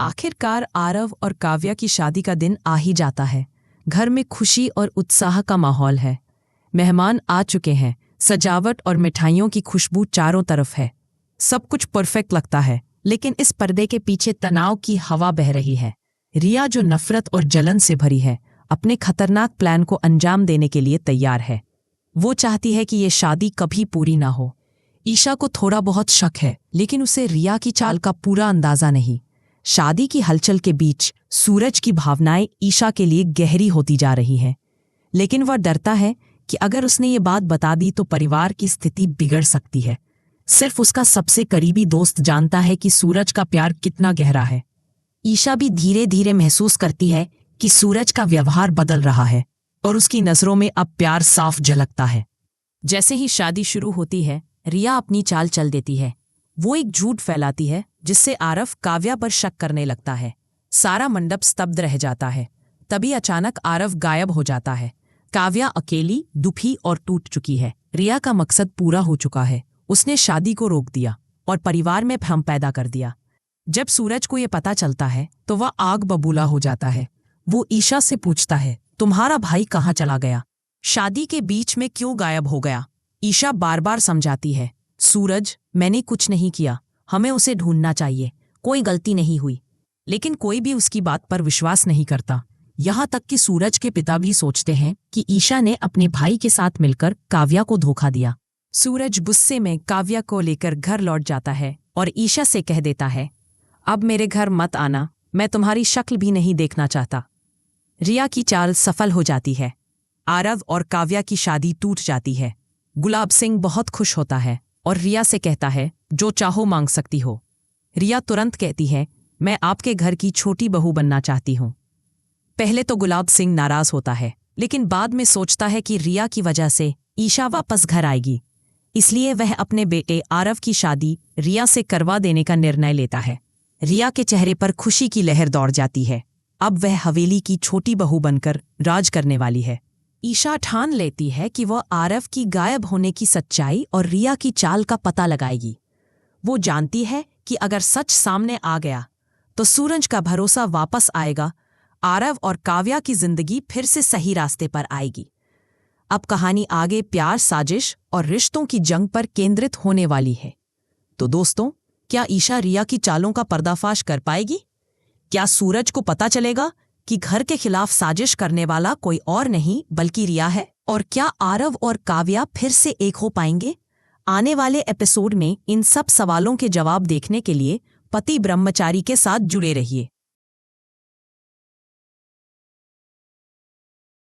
आखिरकार आरव और काव्या की शादी का दिन आ ही जाता है। घर में खुशी और उत्साह का माहौल है। मेहमान आ चुके हैं, सजावट और मिठाइयों की खुशबू चारों तरफ है। सब कुछ परफेक्ट लगता है, लेकिन इस पर्दे के पीछे तनाव की हवा बह रही है। रिया, जो नफरत और जलन से भरी है, अपने खतरनाक प्लान को अंजाम देने के लिए तैयार है। वो चाहती है कि ये शादी कभी पूरी ना हो। ईशा को थोड़ा बहुत शक है, लेकिन उसे रिया की चाल का पूरा अंदाजा नहीं। शादी की हलचल के बीच सूरज की भावनाएं ईशा के लिए गहरी होती जा रही हैं, लेकिन वह डरता है कि अगर उसने ये बात बता दी तो परिवार की स्थिति बिगड़ सकती है। सिर्फ उसका सबसे करीबी दोस्त जानता है कि सूरज का प्यार कितना गहरा है। ईशा भी धीरे धीरे महसूस करती है कि सूरज का व्यवहार बदल रहा है और उसकी नजरों में अब प्यार साफ झलकता है। जैसे ही शादी शुरू होती है, रिया अपनी चाल चल देती है। वो एक झूठ फैलाती है जिससे आरव काव्या पर शक करने लगता है। सारा मंडप स्तब्ध रह जाता है। तभी अचानक आरव गायब हो जाता है। काव्या अकेली, दुखी और टूट चुकी है। रिया का मकसद पूरा हो चुका है। उसने शादी को रोक दिया और परिवार में भ्रम पैदा कर दिया। जब सूरज को यह पता चलता है तो वह आग बबूला हो जाता है। वो ईशा से पूछता है, तुम्हारा भाई कहाँ चला गया? शादी के बीच में क्यों गायब हो गया? ईशा बार बार समझाती है, सूरज, मैंने कुछ नहीं किया, हमें उसे ढूंढना चाहिए, कोई गलती नहीं हुई। लेकिन कोई भी उसकी बात पर विश्वास नहीं करता। यहाँ तक कि सूरज के पिता भी सोचते हैं कि ईशा ने अपने भाई के साथ मिलकर काव्या को धोखा दिया। सूरज गुस्से में काव्या को लेकर घर लौट जाता है और ईशा से कह देता है, अब मेरे घर मत आना, मैं तुम्हारी शक्ल भी नहीं देखना चाहता। रिया की चाल सफल हो जाती है। आरव और काव्या की शादी टूट जाती है। गुलाब सिंह बहुत खुश होता है और रिया से कहता है, जो चाहो मांग सकती हो। रिया तुरंत कहती है, मैं आपके घर की छोटी बहू बनना चाहती हूँ। पहले तो गुलाब सिंह नाराज होता है, लेकिन बाद में सोचता है कि रिया की वजह से ईशा वापस घर आएगी। इसलिए वह अपने बेटे आरव की शादी रिया से करवा देने का निर्णय लेता है। रिया के चेहरे पर खुशी की लहर दौड़ जाती है। अब वह हवेली की छोटी बहू बनकर राज करने वाली है। ईशा ठान लेती है कि वह आरव की गायब होने की सच्चाई और रिया की चाल का पता लगाएगी। वो जानती है कि अगर सच सामने आ गया तो सूरज का भरोसा वापस आएगा, आरव और काव्या की जिंदगी फिर से सही रास्ते पर आएगी। अब कहानी आगे प्यार, साजिश और रिश्तों की जंग पर केंद्रित होने वाली है। तो दोस्तों, क्या ईशा रिया की चालों का पर्दाफाश कर पाएगी? क्या सूरज को पता चलेगा कि घर के खिलाफ साजिश करने वाला कोई और नहीं बल्कि रिया है? और क्या आरव और काव्या फिर से एक हो पाएंगे? आने वाले एपिसोड में इन सब सवालों के जवाब देखने के लिए पति ब्रह्मचारी के साथ जुड़े रहिए।